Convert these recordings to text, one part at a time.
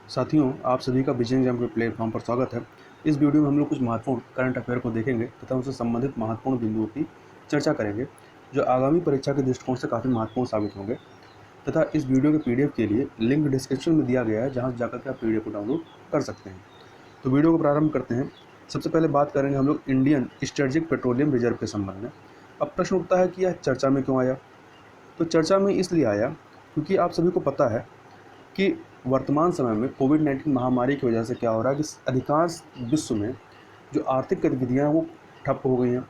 साथियों, आप सभी का विजय एग्जाम के प्लेटफॉर्म पर स्वागत है। इस वीडियो में हम लोग कुछ महत्वपूर्ण करंट अफेयर को देखेंगे तथा उनसे संबंधित महत्वपूर्ण बिंदुओं की चर्चा करेंगे, जो आगामी परीक्षा के दृष्टिकोण से काफ़ी महत्वपूर्ण साबित होंगे। तथा इस वीडियो के पीडीएफ के लिए लिंक डिस्क्रिप्शन में दिया गया है, जहाँ से जाकर के आप पीडीएफ को डाउनलोड कर सकते हैं। तो वीडियो को प्रारंभ करते हैं। सबसे पहले बात करेंगे हम लोग इंडियन स्ट्रेटेजिक पेट्रोलियम रिजर्व के संबंध में। अब प्रश्न उठता है कि यह चर्चा में क्यों आया। तो चर्चा में इसलिए आया क्योंकि आप सभी को पता है कि वर्तमान समय में कोविड-19 महामारी की वजह से क्या हो रहा है कि अधिकांश विश्व में जो आर्थिक गतिविधियां हैं वो ठप हो गई हैं।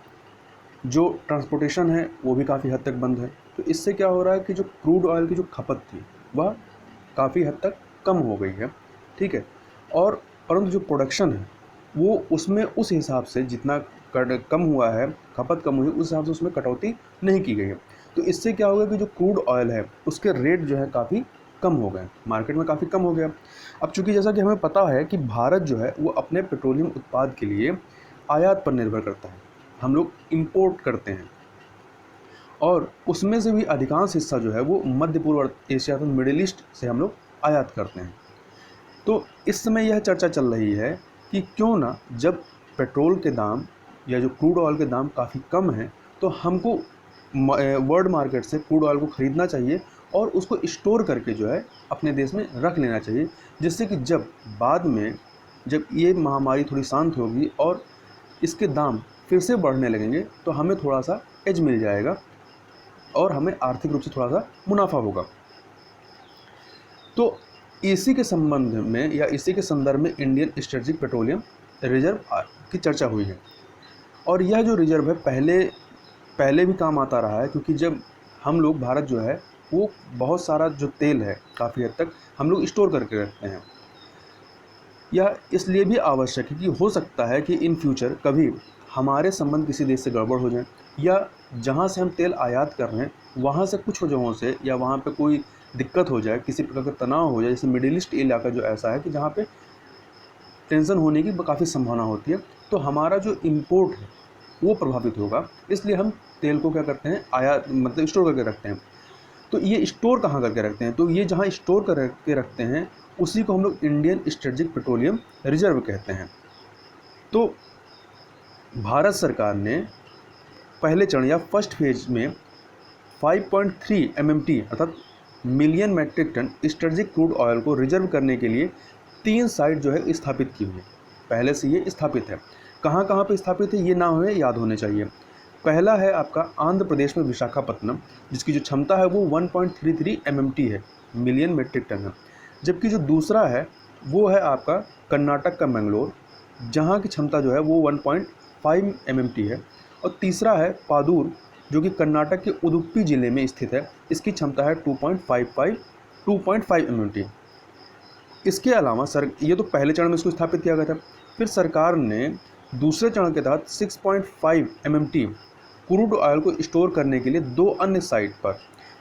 जो ट्रांसपोर्टेशन है वो भी काफ़ी हद तक बंद है। तो इससे क्या हो रहा है कि जो क्रूड ऑयल की जो खपत थी वह काफ़ी हद तक कम हो गई है, ठीक है। और परंतु जो प्रोडक्शन है वो उसमें उस हिसाब से जितना कम हुआ है, खपत कम हुई, उस हिसाब से उसमें कटौती नहीं की गई है। तो इससे क्या होगा कि जो क्रूड ऑयल है उसके रेट जो है काफ़ी कम हो गए, मार्केट में काफ़ी कम हो गया। अब चूंकि जैसा कि हमें पता है कि भारत जो है वो अपने पेट्रोलियम उत्पाद के लिए आयात पर निर्भर करता है, हम लोग इंपोर्ट करते हैं और उसमें से भी अधिकांश हिस्सा जो है वो मध्य पूर्व एशिया तो मिडिल ईस्ट से हम लोग आयात करते हैं। तो इस समय यह चर्चा चल रही है कि क्यों ना जब पेट्रोल के दाम या जो क्रूड ऑयल के दाम काफ़ी कम हैं तो हमको वर्ल्ड मार्केट से क्रूड ऑयल को ख़रीदना चाहिए और उसको स्टोर करके जो है अपने देश में रख लेना चाहिए, जिससे कि जब बाद में जब ये महामारी थोड़ी शांत होगी और इसके दाम फिर से बढ़ने लगेंगे तो हमें थोड़ा सा एज मिल जाएगा और हमें आर्थिक रूप से थोड़ा सा मुनाफा होगा। तो इसी के संबंध में या इसी के संदर्भ में इंडियन स्ट्रेटेजिक पेट्रोलियम रिजर्व की चर्चा हुई है। और यह जो रिजर्व है पहले भी काम आता रहा है, क्योंकि जब हम लोग भारत जो है वो बहुत सारा जो तेल है काफ़ी हद तक हम लोग स्टोर करके रखते हैं। यह इसलिए भी आवश्यक है कि हो सकता है कि इन फ्यूचर कभी हमारे संबंध किसी देश से गड़बड़ हो जाए या जहाँ से हम तेल आयात कर रहे हैं वहाँ से कुछ वजहों से या वहाँ पे कोई दिक्कत हो जाए, किसी प्रकार का तनाव हो जाए, जैसे मिडिल ईस्ट इलाका जो ऐसा है कि जहाँ पे टेंशन होने की काफ़ी संभावना होती है, तो हमारा जो इम्पोर्ट है वो प्रभावित होगा। इसलिए हम तेल को क्या करते हैं, आयात मतलब स्टोर करके रखते हैं। तो ये स्टोर कहाँ करके रखते हैं, तो ये जहाँ स्टोर करके रखते हैं उसी को हम लोग इंडियन स्ट्रेटेजिक पेट्रोलियम रिजर्व कहते हैं। तो भारत सरकार ने पहले चरण या फर्स्ट फेज में 5.3 MMT अर्थात million metric ton strategic crude oil को रिजर्व करने के लिए 3 साइट जो है स्थापित की हुई है। पहले से ये स्थापित है। कहाँ कहाँ पे स्थापित है ये नाम हमें याद होने चाहिए। पहला है आपका आंध्र प्रदेश में विशाखापत्तनम, जिसकी जो क्षमता है वो 1.33 MMT है, मिलियन मेट्रिक टन है। जबकि जो दूसरा है वो है आपका कर्नाटक का मैंगलोर, जहाँ की क्षमता जो है वो 1.5 MMT है। और तीसरा है पादूर, जो कि कर्नाटक के उडुपी ज़िले में स्थित है, इसकी क्षमता है 2.5 MMT। इसके अलावा ये तो पहले चरण में इसको स्थापित किया गया था। फिर सरकार ने दूसरे चरण के तहत 6.5 MMT क्रूड ऑयल को स्टोर करने के लिए 2 अन्य साइट पर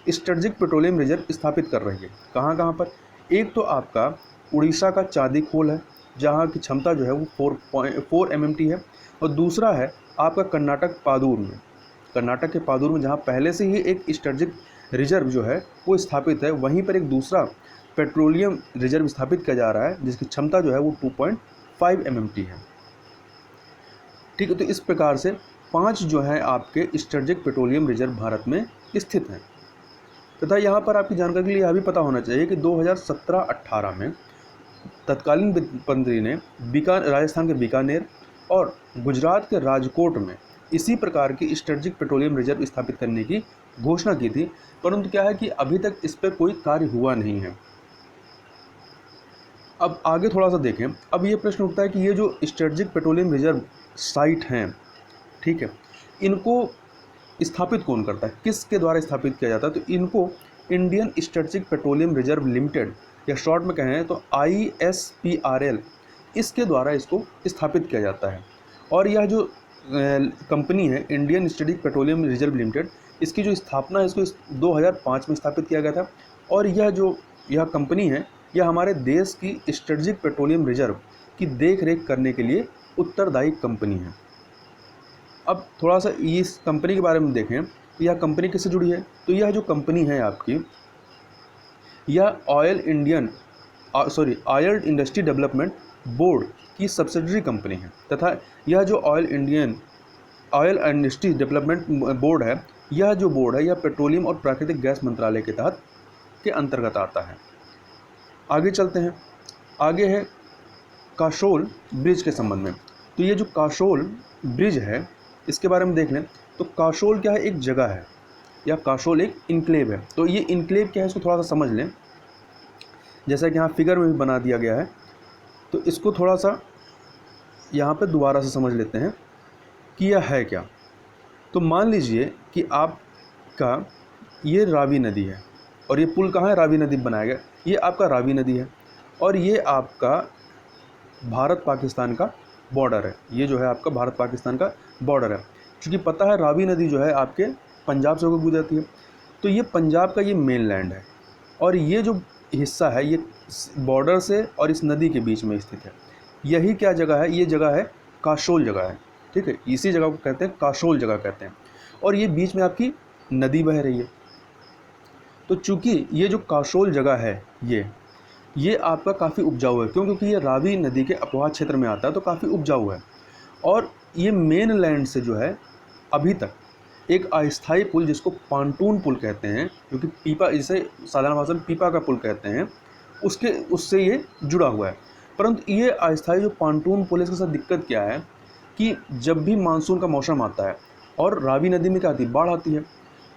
स्ट्रेटेजिक पेट्रोलियम रिजर्व स्थापित कर रही है। कहाँ कहाँ पर, एक तो आपका उड़ीसा का चांदी खोल है जहाँ की क्षमता जो है वो 4 MMT है, और दूसरा है आपका कर्नाटक के पादूर में जहाँ पहले से ही एक स्ट्रेटेजिक रिजर्व जो है वो स्थापित है, वहीं पर एक दूसरा पेट्रोलियम रिजर्व स्थापित किया जा रहा है जिसकी क्षमता जो है वो 2.5 MMT है, ठीक है। तो इस प्रकार से 5 जो है आपके स्ट्रेटेजिक पेट्रोलियम रिजर्व भारत में स्थित हैं। तथा यहाँ पर आपकी जानकारी के लिए यह भी पता होना चाहिए कि 2017-18 में तत्कालीन वित्त मंत्री ने राजस्थान के बीकानेर और गुजरात के राजकोट में इसी प्रकार की स्ट्रेटेजिक पेट्रोलियम रिजर्व स्थापित करने की घोषणा की थी, परंतु क्या है कि अभी तक इस पर कोई कार्य हुआ नहीं है। अब आगे थोड़ा सा देखें। अब ये प्रश्न उठता है कि ये जो स्ट्रेटेजिक पेट्रोलियम रिजर्व साइट हैं, ठीक है, इनको स्थापित कौन करता है, किसके द्वारा स्थापित किया जाता है, तो इनको Indian strategic petroleum reserve limited या शॉर्ट में कहें तो ISPRL, इसके द्वारा इसको स्थापित किया जाता है। और यह जो कंपनी है Indian strategic petroleum reserve limited, इसकी जो स्थापना है इसको 2005 में स्थापित किया गया था। और यह कंपनी है, यह हमारे देश की स्ट्रेटेजिक पेट्रोलियम रिजर्व की देख रेख करने के लिए उत्तरदायी कंपनी है। अब थोड़ा सा इस कंपनी के बारे में देखें, यह कंपनी किससे जुड़ी है, तो यह जो कंपनी है आपकी, यह oil Indian oil industry development board की सब्सिडरी कंपनी है तथा यह जो ऑयल इंडस्ट्री डेवलपमेंट बोर्ड है, यह जो बोर्ड है यह पेट्रोलियम और प्राकृतिक गैस मंत्रालय के तहत के अंतर्गत आता है। आगे चलते हैं, आगे है काशोल ब्रिज के संबंध में। तो ये जो काशोल ब्रिज है इसके बारे में देख लें। तो काशोल क्या है, एक जगह है, या काशोल एक इनक्लेव है। तो ये इनक्लेव क्या है इसको थोड़ा सा समझ लें, जैसा कि यहाँ फिगर में भी बना दिया गया है। तो इसको थोड़ा सा यहाँ पे दोबारा से समझ लेते हैं कि यह है क्या। तो मान लीजिए कि आपका ये रावी नदी है और ये पुल कहाँ है, रावी नदी बनाया गया, ये आपका रावी नदी है और ये आपका भारत पाकिस्तान का बॉर्डर है। ये जो है आपका भारत पाकिस्तान का बॉर्डर है। क्योंकि पता है रावी नदी जो है आपके पंजाब से होकर गुजरती है, तो ये पंजाब का ये मेन लैंड है और ये जो हिस्सा है ये बॉर्डर से और इस नदी के बीच में स्थित है। यही क्या जगह है, ये जगह है काशोल जगह है, ठीक है। इसी जगह को कहते हैं काशोल जगह कहते हैं। और ये बीच में आपकी नदी बह रही है। तो चूंकि ये जो काशोल जगह है ये आपका काफ़ी उपजाऊ है, क्योंकि ये रावी नदी के अपवाह क्षेत्र में आता है, तो काफ़ी उपजाऊ है। और ये मेन लैंड से जो है अभी तक एक अस्थायी पुल, जिसको पांटून पुल कहते हैं, क्योंकि पीपा, जिसे साधारण भाषा में पीपा का पुल कहते हैं, उससे ये जुड़ा हुआ है। परंतु ये अस्थायी जो पांटून पुल है, इसके साथ दिक्कत क्या है कि जब भी मानसून का मौसम आता है और रावी नदी में क्या आती है, बाढ़ आती है,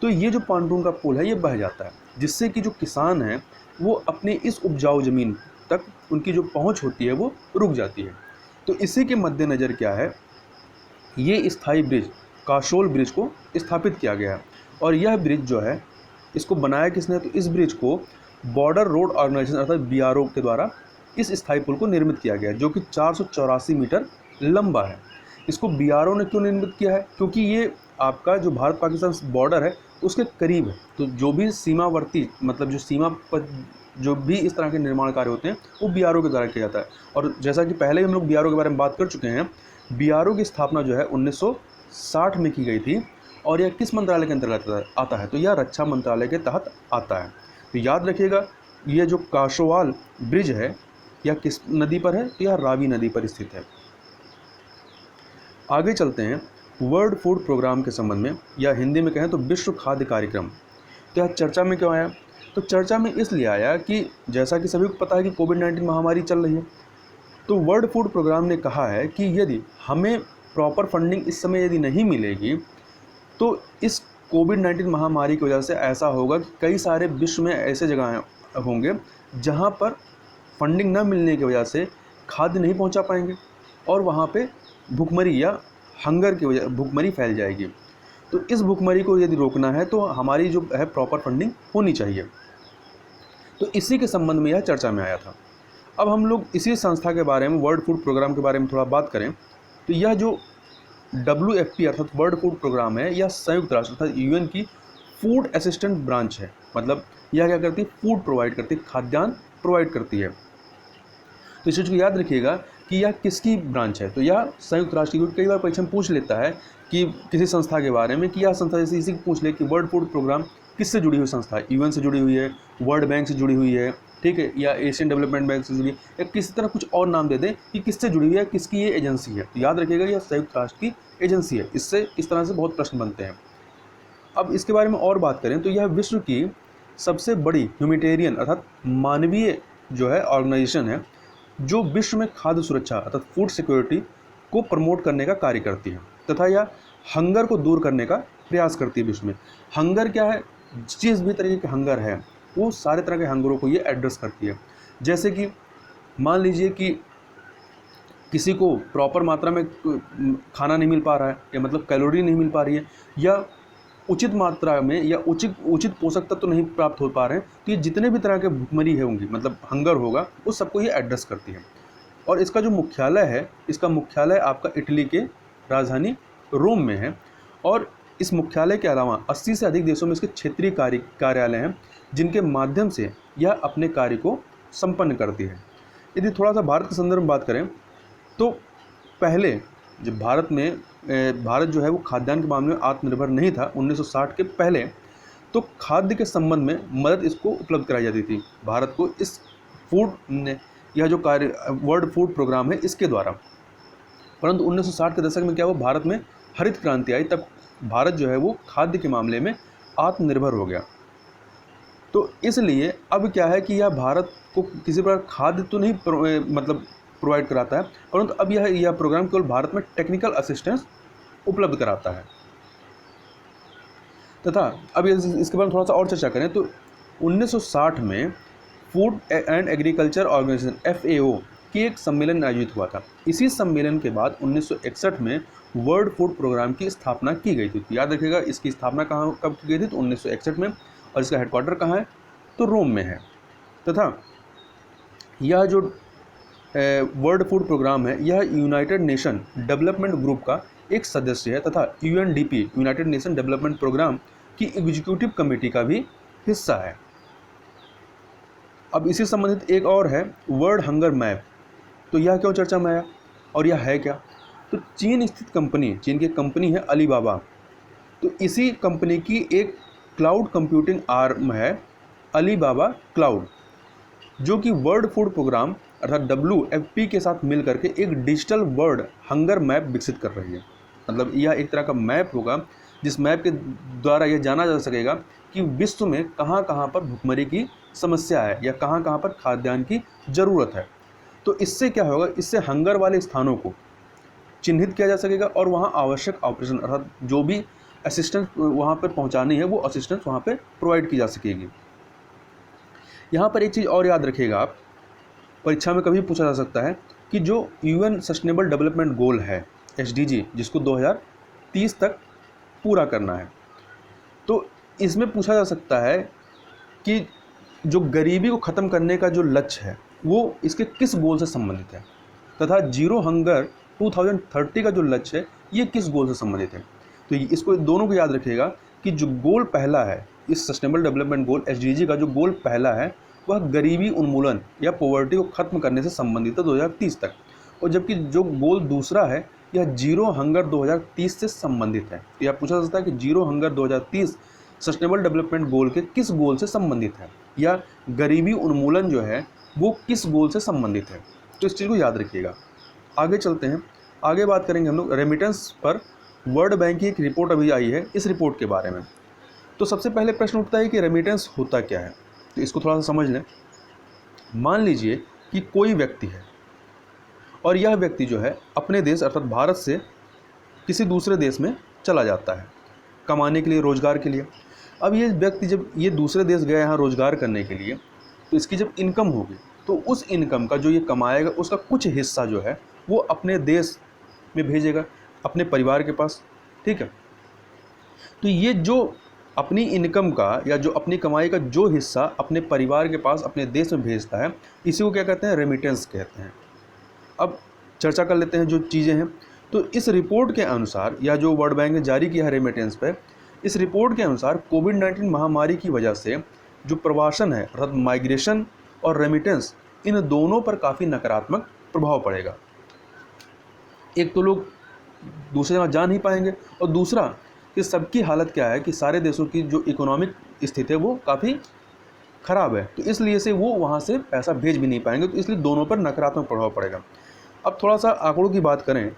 तो ये जो पांटून का पुल है ये बह जाता है, जिससे कि जो किसान हैं वो अपने इस उपजाऊ ज़मीन तक उनकी जो पहुंच होती है वो रुक जाती है। तो इसी के मद्देनज़र क्या है, ये स्थायी ब्रिज काशोल ब्रिज को स्थापित किया गया है। और यह ब्रिज जो है इसको बनाया किसने, तो इस ब्रिज को बॉर्डर रोड ऑर्गेनाइजेशन अर्थात बीआरओ के द्वारा इस स्थायी पुल को निर्मित किया गया है, जो कि 484 मीटर लंबा है। इसको बीआरओ ने क्यों निर्मित किया है, क्योंकि ये आपका जो भारत पाकिस्तान बॉर्डर है उसके करीब है। तो जो भी सीमावर्ती, मतलब जो सीमा पर जो भी इस तरह के निर्माण कार्य होते हैं वो बीआरओ के द्वारा किया जाता है। और जैसा कि पहले हम लोग बीआरओ के बारे में बात कर चुके हैं, बीआरओ की स्थापना जो है 1960 में की गई थी और यह किस मंत्रालय के अंतर्गत आता है, तो यह रक्षा मंत्रालय के तहत आता है। तो याद रखिएगा, ये जो काशोवाल ब्रिज है यह किस नदी पर है, तो यह रावी नदी पर स्थित है। आगे चलते हैं वर्ल्ड फूड प्रोग्राम के संबंध में, या हिंदी में कहें तो विश्व खाद्य कार्यक्रम। तो यह चर्चा में क्यों आया, तो चर्चा में इसलिए आया कि जैसा कि सभी को पता है कि कोविड-19 महामारी चल रही है। तो वर्ल्ड फूड प्रोग्राम ने कहा है कि यदि हमें प्रॉपर फंडिंग इस समय यदि नहीं मिलेगी, तो इस कोविड-19 महामारी की वजह से ऐसा होगा कि कई सारे विश्व में ऐसे जगह होंगे जहाँ पर फंडिंग न मिलने की वजह से खाद्य नहीं पहुँचा पाएंगे और वहाँ पे भुखमरी या हंगर की वजह भुखमरी फैल जाएगी। तो इस भुखमरी को यदि रोकना है तो हमारी जो है प्रॉपर फंडिंग होनी चाहिए। तो इसी के संबंध में यह चर्चा में आया था। अब हम लोग इसी संस्था के बारे में, वर्ल्ड फूड प्रोग्राम के बारे में थोड़ा बात करें, तो यह जो WFP अर्थात वर्ल्ड फूड प्रोग्राम है, यह संयुक्त राष्ट्र अर्थात UN की फूड असिस्टेंट ब्रांच है। मतलब यह क्या करती है, फूड प्रोवाइड करती है, खाद्यान्न प्रोवाइड करती है। तो इस चीज़ को याद रखिएगा कि यह किसकी ब्रांच है, तो यह संयुक्त राष्ट्र की। कई बार परीक्षा में पूछ लेता है कि किसी संस्था के बारे में कि यह संस्था, जैसे इसी को पूछ ले कि वर्ल्ड फूड प्रोग्राम किससे जुड़ी हुई संस्था है, UN से जुड़ी हुई है, वर्ल्ड बैंक से जुड़ी हुई है, ठीक है, या एशियन डेवलपमेंट बैंक से जुड़ी है, या किसी तरह कुछ और नाम दे दें कि किससे जुड़ी हुई है, किसकी ये एजेंसी है। तो याद रखिएगा यह संयुक्त राष्ट्र की एजेंसी है। इससे इस तरह से बहुत प्रश्न बनते हैं। अब इसके बारे में और बात करें तो यह विश्व की सबसे बड़ी ह्यूमैनिटेरियन अर्थात मानवीय जो है ऑर्गेनाइजेशन है, जो विश्व में खाद्य सुरक्षा अर्थात फूड सिक्योरिटी को प्रमोट करने का कार्य करती है तथा यह हंगर को दूर करने का प्रयास करती है विश्व में। हंगर क्या है, जिस भी तरीके के हंगर है वो सारे तरह के हंगरों को ये एड्रेस करती है। जैसे कि मान लीजिए कि किसी को प्रॉपर मात्रा में खाना नहीं मिल पा रहा है, या मतलब कैलोरी नहीं मिल पा रही है, या उचित मात्रा में या उचित पोषक तत्व तो नहीं प्राप्त हो पा रहे हैं, तो ये जितने भी तरह के भुखमरी है होंगी, मतलब हंगर होगा, उस सबको ये एड्रेस करती है। और इसका जो मुख्यालय है, इसका मुख्यालय आपका इटली के राजधानी रोम में है। और इस मुख्यालय के अलावा 80 से अधिक देशों में इसके क्षेत्रीय कार्यालय हैं, जिनके माध्यम से यह अपने कार्य को संपन्न करती है। यदि थोड़ा सा भारत के संदर्भ में बात करें तो पहले जब भारत जो है वो खाद्यान्न के मामले में आत्मनिर्भर नहीं था 1960 के पहले, तो खाद्य के संबंध में मदद इसको उपलब्ध कराई जाती थी। भारत को इस फूड ने यह जो कार्य वर्ल्ड फूड प्रोग्राम है इसके द्वारा। परंतु 1960 के दशक में क्या हुआ, भारत में हरित क्रांति आई, तब भारत जो है वो खाद्य के मामले में आत्मनिर्भर हो गया। तो इसलिए अब क्या है कि यह भारत को किसी प्रकार खाद्य तो नहीं प्रोवाइड कराता है, परंतु अब यह प्रोग्राम केवल भारत में टेक्निकल असिस्टेंस उपलब्ध कराता है। तथा अब इसके बारे में थोड़ा सा और चर्चा करें तो 1960 में food and agriculture organisation FAO की एक सम्मेलन आयोजित हुआ था। इसी सम्मेलन के बाद 1961 में वर्ल्ड फूड प्रोग्राम की स्थापना की गई थी। याद रखिएगा इसकी स्थापना कब की गई थी, तो 1961 में, और इसका हेडक्वार्टर कहाँ है, तो रोम में है। तथा यह जो वर्ल्ड फूड प्रोग्राम है यह यूनाइटेड नेशन डेवलपमेंट ग्रुप का एक सदस्य है तथा UNDP United Nation development programme की एग्जीक्यूटिव कमेटी का भी हिस्सा है। अब इसी संबंधित एक और है वर्ल्ड हंगर मैप। तो यह क्यों चर्चा में आया और यह है क्या, तो चीन स्थित कंपनी, चीन की कंपनी है अलीबाबा, तो इसी कंपनी की एक क्लाउड कंप्यूटिंग आर्म है अलीबाबा क्लाउड, जो कि वर्ल्ड फूड प्रोग्राम अर्थात WFP के साथ मिल करके एक डिजिटल वर्ल्ड हंगर मैप विकसित कर रही है। मतलब यह एक तरह का मैप होगा जिस मैप के द्वारा यह जाना जा सकेगा कि विश्व में कहाँ कहाँ पर भुखमरी की समस्या है या कहाँ कहाँ पर खाद्यान्न की ज़रूरत है। तो इससे क्या होगा, इससे हंगर वाले स्थानों को चिन्हित किया जा सकेगा और वहाँ आवश्यक ऑपरेशन अर्थात जो भी असिस्टेंस वहाँ पर पहुँचानी है वो असिस्टेंस वहाँ पर प्रोवाइड की जा सकेगी। यहाँ पर एक चीज़ और याद रखिएगा आप, परीक्षा में कभी पूछा जा सकता है कि जो UN सस्टेनेबल डेवलपमेंट गोल है SDG, जिसको 2030 तक पूरा करना है, तो इसमें पूछा जा सकता है कि जो गरीबी को ख़त्म करने का जो लक्ष्य है वो इसके किस गोल से संबंधित है, तथा जीरो हंगर 2030 का जो लक्ष्य है ये किस गोल से संबंधित है। तो इसको दोनों को याद रखिएगा कि जो गोल पहला है इस सस्टेनेबल डेवलपमेंट गोल SDG का जो गोल पहला है वह गरीबी उन्मूलन या पॉवर्टी को ख़त्म करने से संबंधित है 2030 तक, और जबकि जो गोल दूसरा है यह जीरो हंगर 2030 से संबंधित है। यह पूछा जा सकता है कि zero hunger 2030 sustainable development goal के किस गोल से संबंधित है या गरीबी उन्मूलन जो है वो किस गोल से संबंधित है। तो इस चीज़ को याद रखिएगा। आगे चलते हैं, आगे बात करेंगे हम लोग रेमिटेंस पर। वर्ल्ड बैंक की एक रिपोर्ट अभी आई है, इस रिपोर्ट के बारे में। तो सबसे पहले प्रश्न उठता है कि रेमिटेंस होता क्या है, तो इसको थोड़ा सा समझ लें। मान लीजिए कि कोई व्यक्ति है और यह व्यक्ति जो है अपने देश अर्थात भारत से किसी दूसरे देश में चला जाता है कमाने के लिए, रोजगार के लिए। अब ये व्यक्ति जब ये दूसरे देश गया यहाँ रोजगार करने के लिए, तो इसकी जब इनकम होगी तो उस इनकम का जो ये कमाएगा उसका कुछ हिस्सा जो है वो अपने देश में भेजेगा, अपने परिवार के पास, ठीक है। तो ये जो अपनी इनकम का या जो अपनी कमाई का जो हिस्सा अपने परिवार के पास अपने देश में भेजता है, इसी को क्या कहते हैं, रेमिटेंस कहते हैं। अब चर्चा कर लेते हैं जो चीज़ें हैं। तो इस रिपोर्ट के अनुसार या जो वर्ल्ड बैंक ने जारी किया है रेमिटेंस पे, इस रिपोर्ट के अनुसार कोविड-19 महामारी की वजह से जो प्रवासन है अर्थात माइग्रेशन और रेमिटेंस, इन दोनों पर काफ़ी नकारात्मक प्रभाव पड़ेगा। एक तो लोग दूसरे जगह जा नहीं पाएंगे, और दूसरा कि सबकी हालत क्या है कि सारे देशों की जो इकोनॉमिक स्थिति है वो काफ़ी ख़राब है, तो इसलिए से वो वहाँ से पैसा भेज भी नहीं पाएंगे, तो इसलिए दोनों पर नकारात्मक प्रभाव पड़ेगा। अब थोड़ा सा आंकड़ों की बात करें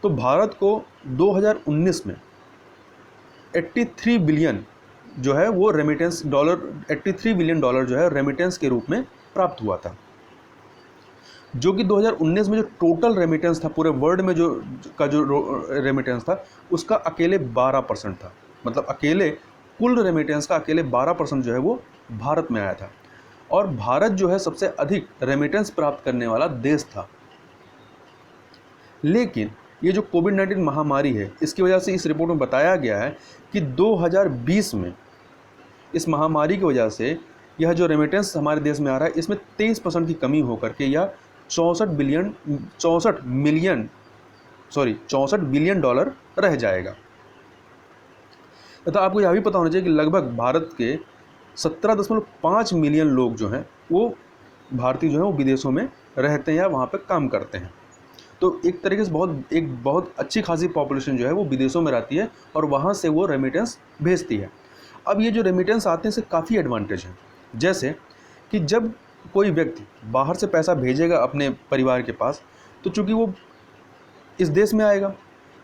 तो भारत को 2019 में 83 बिलियन जो है वो रेमिटेंस डॉलर, 83 बिलियन डॉलर जो है रेमिटेंस के रूप में प्राप्त हुआ था, जो कि 2019 में जो टोटल रेमिटेंस था पूरे वर्ल्ड में जो रेमिटेंस था उसका अकेले 12% था। मतलब अकेले कुल रेमिटेंस का अकेले 12% जो है वो भारत में आया था, और भारत जो है सबसे अधिक रेमिटेंस प्राप्त करने वाला देश था। लेकिन ये जो कोविड-19 महामारी है इसकी वजह से इस रिपोर्ट में बताया गया है कि 2020 में इस महामारी की वजह से यह जो रेमिटेंस हमारे देश में आ रहा है इसमें 23% की कमी होकर के यह 64 बिलियन डॉलर रह जाएगा। तथा आपको यह भी पता होना चाहिए कि लगभग भारत के 17.5 मिलियन लोग जो हैं वो भारतीय जो हैं वो विदेशों में रहते हैं या वहाँ पर काम करते हैं। तो एक तरीके से बहुत अच्छी खासी पॉपुलेशन जो है वो विदेशों में रहती है और वहाँ से वो रेमिटेंस भेजती है। अब ये जो रेमिटेंस आते हैं इससे काफ़ी एडवांटेज है, जैसे कि जब कोई व्यक्ति बाहर से पैसा भेजेगा अपने परिवार के पास, तो चूंकि वो इस देश में आएगा,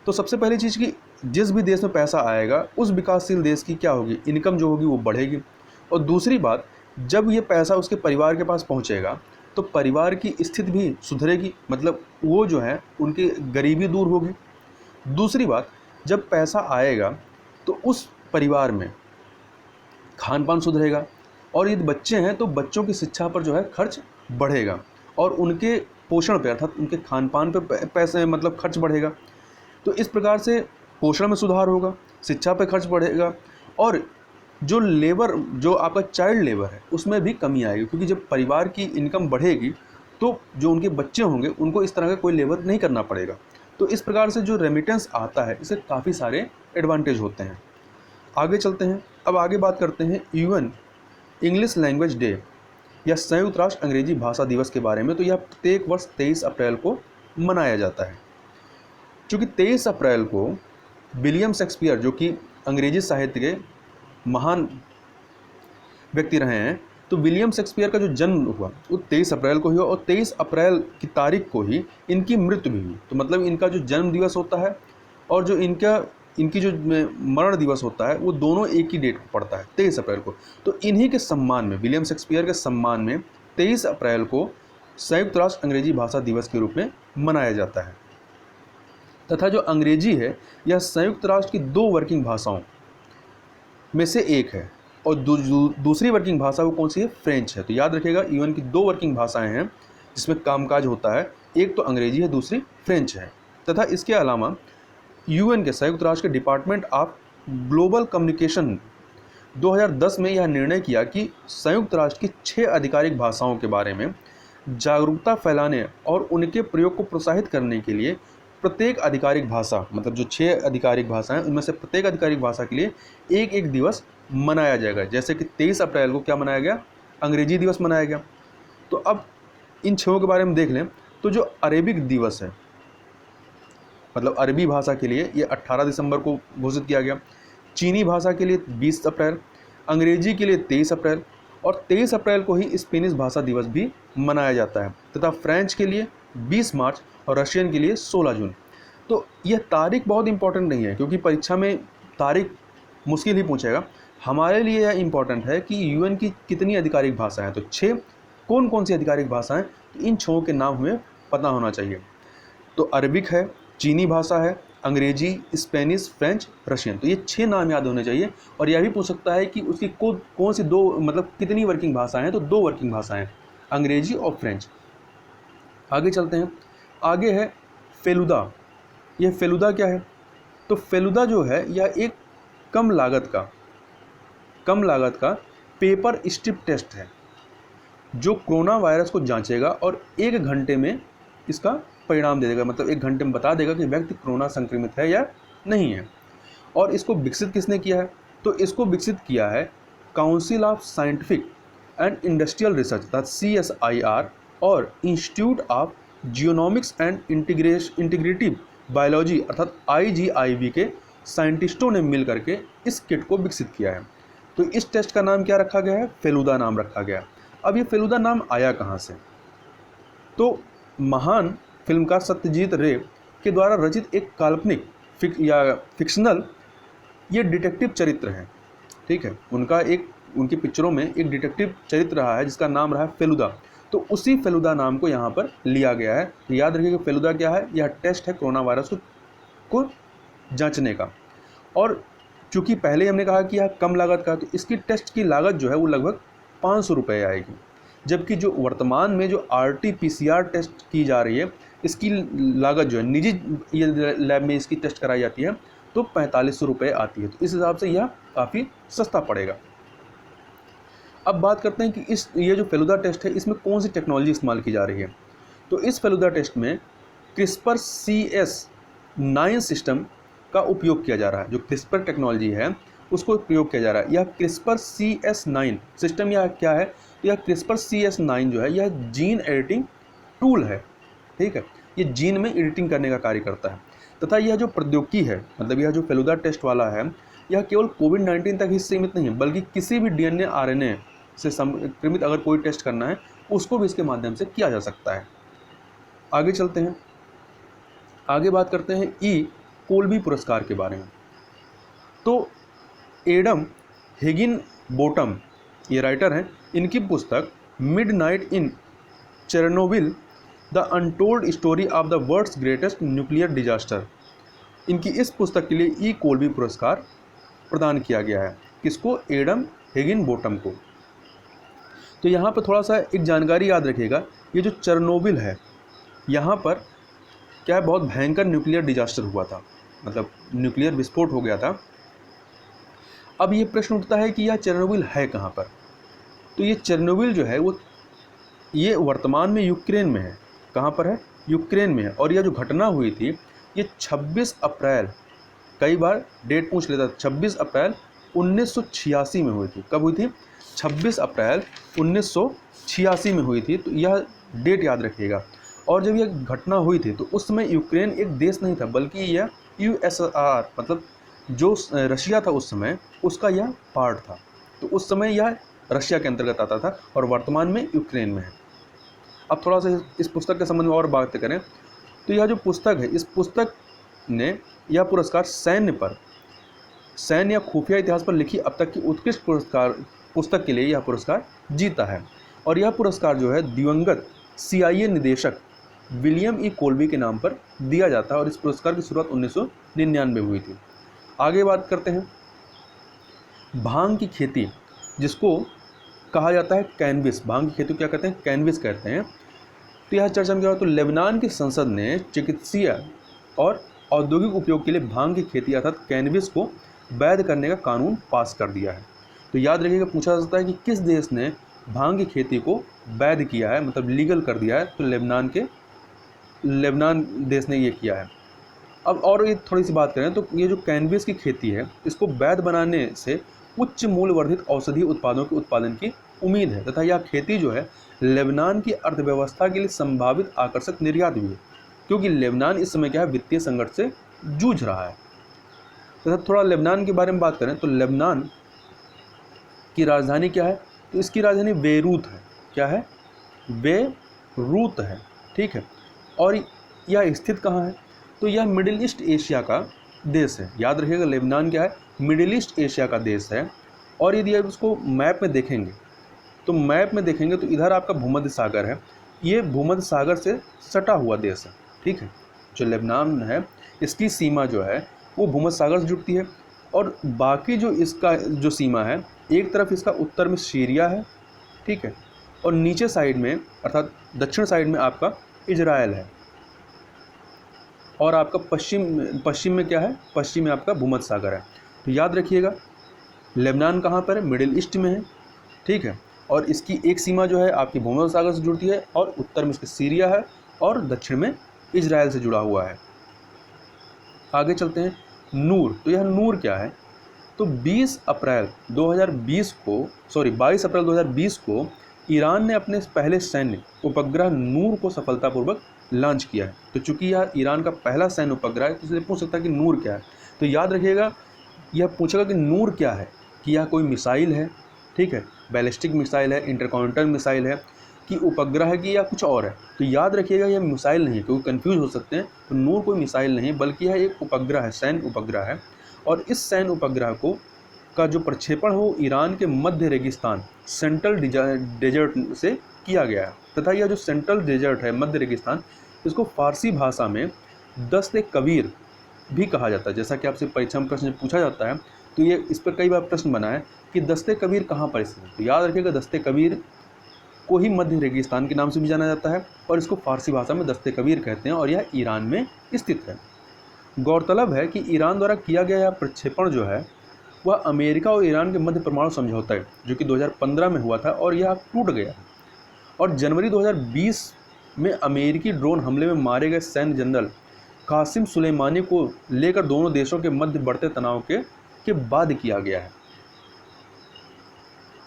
तो सबसे पहली चीज़ कि जिस भी देश में पैसा आएगा उस विकासशील देश की क्या होगी, इनकम जो होगी वो बढ़ेगी। और दूसरी बात, जब ये पैसा उसके परिवार के पास पहुंचेगा तो परिवार की स्थिति भी सुधरेगी, मतलब वो जो है उनकी गरीबी दूर होगी। दूसरी बात, जब पैसा आएगा तो उस परिवार में खान पान सुधरेगा, और यदि बच्चे हैं तो बच्चों की शिक्षा पर जो है खर्च बढ़ेगा, और उनके पोषण पे अर्थात उनके खान पान पे पैसे मतलब खर्च बढ़ेगा। तो इस प्रकार से पोषण में सुधार होगा, शिक्षा पे खर्च बढ़ेगा, और जो लेबर, जो आपका चाइल्ड लेबर है उसमें भी कमी आएगी, क्योंकि जब परिवार की इनकम बढ़ेगी तो जो उनके बच्चे होंगे उनको इस तरह का कोई लेबर नहीं करना पड़ेगा। तो इस प्रकार से जो रेमिटेंस आता है इससे काफ़ी सारे एडवांटेज होते हैं। आगे चलते हैं, अब आगे बात करते हैं यूएन इंग्लिश लैंग्वेज डे या संयुक्त राष्ट्र अंग्रेजी भाषा दिवस के बारे में। तो यह प्रत्येक वर्ष 23 अप्रैल को मनाया जाता है। चूँकि 23 अप्रैल को विलियम शेक्सपियर, जो कि अंग्रेजी साहित्य के महान व्यक्ति रहे हैं, तो विलियम शेक्सपियर का जो जन्म हुआ वो 23 अप्रैल को हुआ, और 23 अप्रैल की तारीख को ही इनकी मृत्यु भी हुई। तो मतलब इनका जो जन्म दिवस होता है और जो इनकी जो मरण दिवस होता है वो दोनों एक ही डेट को पड़ता है, 23 अप्रैल को। तो इन्हीं के सम्मान में, विलियम शेक्सपियर के सम्मान में 23 अप्रैल को संयुक्त राष्ट्र अंग्रेजी भाषा दिवस के रूप में मनाया जाता है। तथा जो अंग्रेजी है यह संयुक्त राष्ट्र की 2 वर्किंग भाषाओं में से एक है, और दूसरी वर्किंग भाषा वो कौन सी है, फ्रेंच है। तो याद रखिएगा यूएन की 2 वर्किंग भाषाएं हैं जिसमें कामकाज होता है, एक तो अंग्रेजी है, दूसरी फ्रेंच है। तथा इसके अलावा यूएन के संयुक्त राष्ट्र के डिपार्टमेंट ऑफ ग्लोबल कम्युनिकेशन 2010 में यह निर्णय किया कि संयुक्त राष्ट्र की 6 आधिकारिक भाषाओं के बारे में जागरूकता फैलाने और उनके प्रयोग को प्रोत्साहित करने के लिए प्रत्येक आधिकारिक भाषा, मतलब जो 6 आधिकारिक भाषाएं उनमें से प्रत्येक आधिकारिक भाषा के लिए एक एक दिवस मनाया जाएगा। जैसे कि 23 अप्रैल को क्या मनाया गया, अंग्रेजी दिवस मनाया गया। तो अब इन 6 के बारे में देख लें, तो जो अरेबिक दिवस है, मतलब अरबी भाषा के लिए ये 18 दिसंबर को घोषित किया गया, चीनी भाषा के लिए 20 अप्रैल, अंग्रेजी के लिए 23 अप्रैल, और 23 अप्रैल को ही स्पेनिश भाषा दिवस भी मनाया जाता है। तथा फ्रेंच के लिए 20 मार्च और रशियन के लिए 16 जून। तो यह तारीख बहुत इंपॉर्टेंट नहीं है, क्योंकि परीक्षा में तारीख मुश्किल ही पूछेगा। हमारे लिए यह इंपॉर्टेंट है कि यूएन की कितनी आधिकारिक भाषाएं हैं, तो 6 कौन कौन सी आधिकारिक भाषाएं, तो इन 6 के नाम हमें पता होना चाहिए। तो अरबिक है, चीनी भाषा है, अंग्रेजी, स्पेनिश, फ्रेंच, रशियन। तो ये 6 नाम याद होने चाहिए। और यह भी पूछ सकता है कि उसकी कौन सी 2, मतलब कितनी वर्किंग भाषाएं हैं, तो 2 वर्किंग भाषाएं, अंग्रेजी और फ्रेंच। आगे चलते हैं, आगे है फेलुदा। यह फेलुदा क्या है, तो फेलुदा जो है यह एक कम लागत का पेपर स्ट्रिप टेस्ट है जो कोरोना वायरस को जांचेगा और 1 घंटे में इसका परिणाम दे देगा, मतलब 1 घंटे में बता देगा कि व्यक्ति कोरोना संक्रमित है या नहीं है। और इसको विकसित किसने किया है, तो इसको विकसित किया है Council of Scientific and Industrial Research CSIR और Institute of Genomics and Integrative Biology अर्थात IGIB के साइंटिस्टों ने मिल करके इस किट को विकसित किया है। तो इस टेस्ट का नाम क्या रखा गया है, फेलुदा नाम रखा गया। अब ये फेलुदा नाम आया कहाँ से, तो महान फिल्मकार सत्यजीत रे के द्वारा रचित एक काल्पनिक फिक्शनल ये डिटेक्टिव चरित्र है, ठीक है। उनकी पिक्चरों में एक डिटेक्टिव चरित्र रहा है जिसका नाम रहा है फेलुदा। तो उसी फेलुदा नाम को यहाँ पर लिया गया है। तो याद रखिएगा फेलुदा क्या है, यह टेस्ट है कोरोना वायरस को जांचने का। और चूँकि पहले हमने कहा कि यह कम लागत का, तो इसकी टेस्ट की लागत जो है वो लगभग 500 रुपये आएगी। जबकि जो वर्तमान में जो RT-PCR टेस्ट की जा रही है इसकी लागत जो है निजी लैब में इसकी टेस्ट कराई जाती है तो 4500 रुपये आती है। तो इस हिसाब से यह काफ़ी सस्ता पड़ेगा। अब बात करते हैं कि ये जो फेलुदा टेस्ट है इसमें कौन सी टेक्नोलॉजी इस्तेमाल की जा रही है। तो इस फेलुदा टेस्ट में CRISPR-Cas9 सिस्टम का उपयोग किया जा रहा है। जो CRISPR टेक्नोलॉजी है उसको प्रयोग किया जा रहा है। यह CRISPR-Cas9 सिस्टम यह क्या है, यह CRISPR-Cas9 जो है यह जीन एडिटिंग टूल है, ठीक है। ये जीन में एडिटिंग करने का कार्य करता है। तथा यह जो प्रौद्योगिकी है, मतलब यह जो फेलुदा टेस्ट वाला है, यह केवल कोविड-19 तक ही सीमित नहीं है, बल्कि किसी भी DNA RNA से संक्रमित अगर कोई टेस्ट करना है उसको भी इसके माध्यम से किया जा सकता है। आगे चलते हैं, आगे बात करते हैं ई कोल्बी पुरस्कार के बारे में। तो एडम हिगिन बोटम ये राइटर हैं, इनकी पुस्तक midnight in Chernobyl the untold story of the world's greatest nuclear disaster, इनकी इस पुस्तक के लिए ई कोल्बी पुरस्कार प्रदान किया गया है। किसको? एडम हिगिन बोटम को। तो यहाँ पर थोड़ा सा एक जानकारी याद रखिएगा, ये जो चेरनोबिल है यहाँ पर क्या है, बहुत भयंकर न्यूक्लियर डिजास्टर हुआ था, मतलब न्यूक्लियर विस्फोट हो गया था। अब ये प्रश्न उठता है कि यह चेरनोबिल है कहाँ पर? तो ये चेरनोबिल जो है वो ये वर्तमान में यूक्रेन में है। कहाँ पर है? यूक्रेन में है। और यह जो घटना हुई थी ये 26 अप्रैल, कई बार डेट पूछ लेता, 26 अप्रैल 1986 में हुई थी। कब हुई थी? 26 अप्रैल 1986 में हुई थी। तो यह डेट याद रखिएगा। और जब यह घटना हुई थी तो उस समय यूक्रेन एक देश नहीं था, बल्कि यह यूएसएसआर मतलब जो रशिया था उस समय, उसका यह पार्ट था। तो उस समय यह रशिया के अंतर्गत आता था और वर्तमान में यूक्रेन में है। अब थोड़ा सा इस पुस्तक के संबंध में और बात करें तो यह जो पुस्तक है, इस पुस्तक ने यह पुरस्कार सैन्य या खुफिया इतिहास पर लिखी अब तक की उत्कृष्ट पुस्तक के लिए यह पुरस्कार जीता है। और यह पुरस्कार जो है दिवंगत CIA निदेशक विलियम ई कोल्बी के नाम पर दिया जाता है और इस पुरस्कार की शुरुआत 1999 में हुई थी। आगे बात करते हैं भांग की खेती, जिसको कहा जाता है कैनबिस। भांग की खेती को क्या कहते हैं? कैनबिस कहते हैं। तो यह चर्चा में क्या हुआ? तो लेबनान की संसद ने चिकित्सीय और औद्योगिक उपयोग के लिए भांग की खेती अर्थात कैनबिस को वैध करने का कानून पास कर दिया है। तो याद रखिएगा, पूछा जा सकता है कि किस देश ने भांग की खेती को वैध किया है, मतलब लीगल कर दिया है? तो लेबनान देश ने ये किया है। अब और ये थोड़ी सी बात करें तो ये जो कैनबिस की खेती है, इसको वैध बनाने से उच्च मूल्य वर्धित औषधीय उत्पादों के उत्पादन की उम्मीद है तथा यह खेती जो है लेबनान की अर्थव्यवस्था के लिए संभावित आकर्षक निर्यात भी है, क्योंकि लेबनान इस समय क्या है, वित्तीय संकट से जूझ रहा है। तथा थोड़ा लेबनान के बारे में बात करें तो लेबनान की राजधानी क्या है? तो इसकी राजधानी बेरूत है। क्या है? बेरूत है, ठीक है। और यह स्थित कहाँ है? तो यह मिडिल ईस्ट एशिया का देश है। याद रखिएगा, लेबनान क्या है? मिडिल ईस्ट एशिया का देश है। और यदि आप इसको मैप में देखेंगे तो इधर आपका भूमध्य सागर है, ये भूमध्य सागर से सटा हुआ देश है, ठीक है। जो लेबनान है इसकी सीमा जो है वो भूमध्य सागर से जुड़ती है। और बाकी जो इसका जो सीमा है, एक तरफ इसका उत्तर में सीरिया है, ठीक है, और नीचे साइड में अर्थात दक्षिण साइड में आपका इजराइल है। और आपका पश्चिम में क्या है? पश्चिम में आपका भूमध्य सागर है। तो याद रखिएगा, लेबनान कहाँ पर है? मिडिल ईस्ट में है, ठीक है। और इसकी एक सीमा जो है आपकी भूमध्य सागर से जुड़ती है और उत्तर में इसका सीरिया है और दक्षिण में इजराइल से जुड़ा हुआ है। आगे चलते हैं नूर। तो यह नूर क्या है? तो 22 अप्रैल 2020 को ईरान ने अपने पहले सैन्य उपग्रह नूर को सफलतापूर्वक लॉन्च किया है। तो चूंकि यह ईरान का पहला सैन्य उपग्रह है तो इसलिए पूछ सकता है कि नूर क्या है। तो याद रखिएगा, यह पूछेगा कि नूर क्या है, कि यह कोई मिसाइल है, ठीक है, बैलिस्टिक मिसाइल है, इंटरकॉन्टिनेंटल मिसाइल है, कि उपग्रह है, कि या कुछ और है। तो याद रखिएगा यह मिसाइल नहीं है, क्योंकि कंफ्यूज हो सकते हैं। तो नूर कोई मिसाइल नहीं, बल्कि यह एक उपग्रह है, सैन्य उपग्रह है। और इस सैन्य उपग्रह का जो प्रक्षेपण हो ईरान के मध्य रेगिस्तान सेंट्रल डेजर्ट से किया गया है। तथा यह जो सेंट्रल डेजर्ट है, मध्य रेगिस्तान, इसको फारसी भाषा में दस्ते कबीर भी कहा जाता है। जैसा कि आपसे परीक्षा में प्रश्न पूछा जाता है तो ये इस पर कई बार प्रश्न बना है कि दस्ते कबीर कहाँ पर स्थित है। तो याद रखिएगा, दस्ते कबीर को ही मध्य रेगिस्तान के नाम से भी जाना जाता है और इसको फारसी भाषा में दस्ते कबीर कहते हैं और यह ईरान में स्थित है। गौरतलब है कि ईरान द्वारा किया गया यह प्रक्षेपण जो है वह अमेरिका और ईरान के मध्य परमाणु समझौता है, जो कि 2015 में हुआ था और यह टूट गया। और जनवरी 2020 में अमेरिकी ड्रोन हमले में मारे गए सैन्य जनरल कासिम सुलेमानी को लेकर दोनों देशों के मध्य बढ़ते तनाव के बाद किया गया है।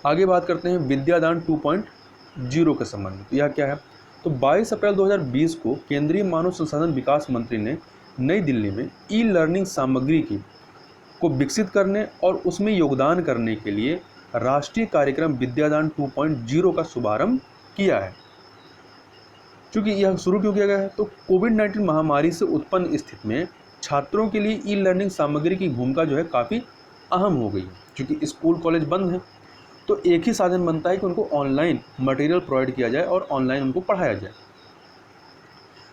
आगे बात करते हैं विद्यादान 2.0 के संबंध में। यह क्या है? तो 22 अप्रैल 2020 को केंद्रीय मानव संसाधन विकास मंत्री ने नई दिल्ली में ई लर्निंग सामग्री को विकसित करने और उसमें योगदान करने के लिए राष्ट्रीय कार्यक्रम विद्यादान 2.0 का शुभारंभ किया है। चूँकि यह शुरू क्यों किया गया है, तो कोविड-19 महामारी से उत्पन्न स्थिति में छात्रों के लिए ई लर्निंग सामग्री की भूमिका जो है काफ़ी अहम हो गई है। चूँकि स्कूल कॉलेज बंद हैं, तो एक ही साधन बनता है कि उनको ऑनलाइन मटेरियल प्रोवाइड किया जाए और ऑनलाइन उनको पढ़ाया जाए।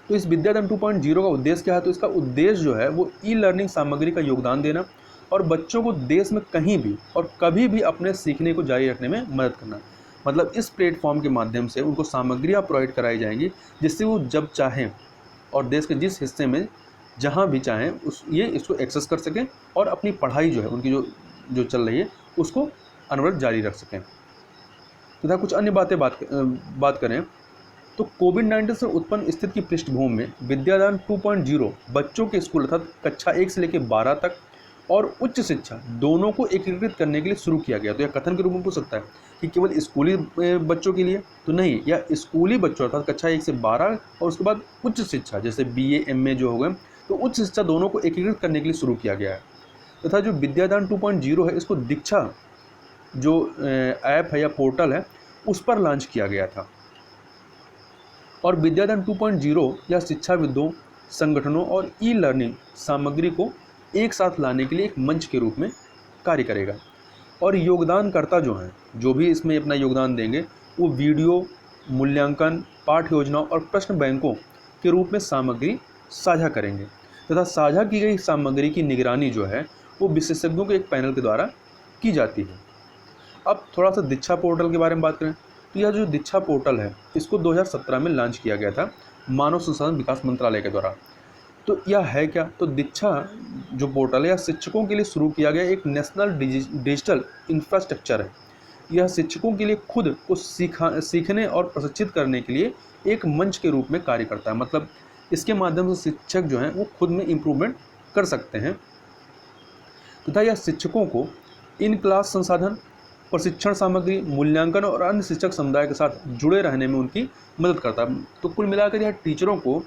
तो इस विद्यादान 2.0 का उद्देश्य क्या है, तो इसका उद्देश्य जो है वो ई लर्निंग सामग्री का योगदान देना और बच्चों को देश में कहीं भी और कभी भी अपने सीखने को जारी रखने में मदद करना। मतलब इस प्लेटफॉर्म के माध्यम से उनको सामग्रियाँ प्रोवाइड कराई जाएंगी जिससे वो जब चाहें और देश के जिस हिस्से में जहाँ भी चाहें इसको एक्सेस कर सकें और अपनी पढ़ाई जो है उनकी जो चल रही है उसको अनवरत जारी रख सकें। तथा कुछ अन्य बात करें तो कोविड-19 से उत्पन्न स्थिति की पृष्ठभूमि में विद्यादान 2.0 बच्चों के स्कूल अर्थात कक्षा 1 से लेकर 12 तक और उच्च शिक्षा दोनों को एकीकृत करने के लिए शुरू किया गया। तो यह कथन के रूप में पूछ सकता है कि केवल स्कूली बच्चों के लिए, तो नहीं, यह स्कूली बच्चों अर्थात कक्षा 1 से 12 और उसके बाद उच्च शिक्षा जैसे BA MA जो हो गए, तो उच्च शिक्षा दोनों को एकीकृत करने के लिए शुरू किया गया है। तथा जो विद्यादान 2.0 है इसको दीक्षा जो ऐप है या पोर्टल है उस पर लॉन्च किया गया था। और विद्यादान 2.0 या शिक्षाविदों, संगठनों और ई लर्निंग सामग्री को एक साथ लाने के लिए एक मंच के रूप में कार्य करेगा। और योगदानकर्ता जो हैं, जो भी इसमें अपना योगदान देंगे, वो वीडियो, मूल्यांकन, पाठ योजनाओं और प्रश्न बैंकों के रूप में सामग्री साझा करेंगे। तथा साझा की गई सामग्री की निगरानी जो है वो विशेषज्ञों के एक पैनल के द्वारा की जाती है। अब थोड़ा सा दीक्षा पोर्टल के बारे में बात करें तो यह जो दीक्षा पोर्टल है इसको 2017 में लॉन्च किया गया था मानव संसाधन विकास मंत्रालय के द्वारा। तो यह है क्या, तो दीक्षा जो पोर्टल है यह शिक्षकों के लिए शुरू किया गया एक नेशनल डिजिटल इंफ्रास्ट्रक्चर है। यह शिक्षकों के लिए खुद को सीखने और प्रशिक्षित करने के लिए एक मंच के रूप में कार्य करता है। मतलब इसके माध्यम से शिक्षक जो हैं वो खुद में इम्प्रूवमेंट कर सकते हैं तथा यह शिक्षकों को इन क्लास संसाधन, प्रशिक्षण सामग्री, मूल्यांकन और अन्य शिक्षक समुदाय के साथ जुड़े रहने में उनकी मदद करता है। तो कुल मिलाकर यह टीचरों को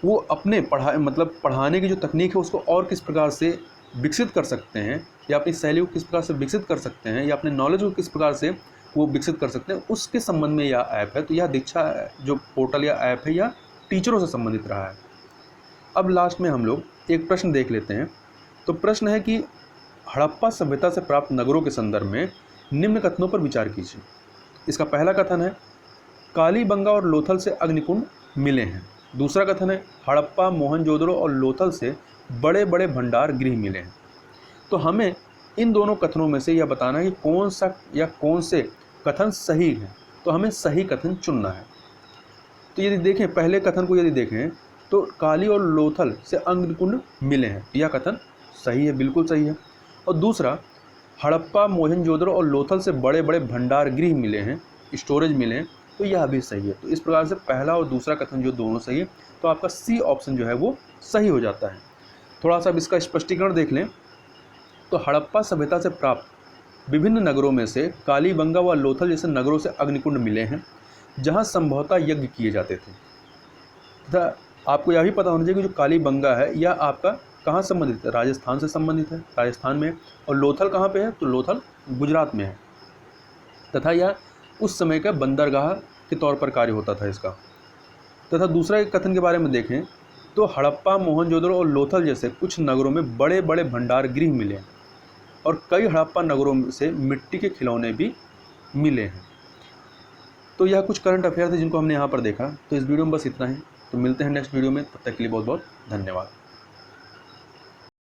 वो अपने पढ़ाने की जो तकनीक है उसको और किस प्रकार से विकसित कर सकते हैं या अपनी शैली को किस प्रकार से विकसित कर सकते हैं या अपने नॉलेज को किस प्रकार से वो विकसित कर सकते हैं, उसके संबंध में यह ऐप है। तो यह दीक्षा जो पोर्टल या ऐप है यह टीचरों से संबंधित रहा है। अब लास्ट में हम लोग एक प्रश्न देख लेते हैं। तो प्रश्न है कि हड़प्पा सभ्यता से प्राप्त नगरों के संदर्भ में निम्न कथनों पर विचार कीजिए। इसका पहला कथन है कालीबंगा और लोथल से अग्निकुंड मिले हैं। दूसरा कथन है हड़प्पा, मोहनजोदड़ो और लोथल से बड़े बड़े भंडार गृह मिले हैं। तो हमें इन दोनों कथनों में से यह बताना है कि कौन सा या कौन से कथन सही है। तो हमें सही कथन चुनना है। तो यदि देखें पहले कथन को, यदि देखें तो काली और लोथल से अग्निकुंड मिले हैं, यह कथन सही है, बिल्कुल सही है। और दूसरा हड़प्पा, मोहनजोदड़ो और लोथल से बड़े बड़े भंडार गृह मिले हैं, स्टोरेज मिले हैं, तो यह भी सही है। तो इस प्रकार से पहला और दूसरा कथन जो दोनों सही है, तो आपका सी ऑप्शन जो है वो सही हो जाता है। थोड़ा सा अब इसका स्पष्टीकरण देख लें तो हड़प्पा सभ्यता से प्राप्त विभिन्न नगरों में से कालीबंगा व लोथल जैसे नगरों से अग्निकुंड मिले हैं जहाँ संभवतः यज्ञ किए जाते थे। तथा आपको यह भी पता होना चाहिए कि जो कालीबंगा है यह आपका कहाँ संबंधित है, राजस्थान से संबंधित है, राजस्थान में। और लोथल कहाँ पे है, तो लोथल गुजरात में है। तथा यह उस समय का बंदरगाह के तौर पर कार्य होता था इसका। तथा दूसरा एक कथन के बारे में देखें तो हड़प्पा, मोहनजोदड़ो और लोथल जैसे कुछ नगरों में बड़े बड़े भंडार गृह मिले हैं और कई हड़प्पा नगरों से मिट्टी के खिलौने भी मिले हैं। तो यह कुछ करंट अफेयर थे जिनको हमने यहाँ पर देखा। तो इस वीडियो में बस इतना ही। तो मिलते हैं नेक्स्ट वीडियो में, तब तक के लिए बहुत बहुत धन्यवाद।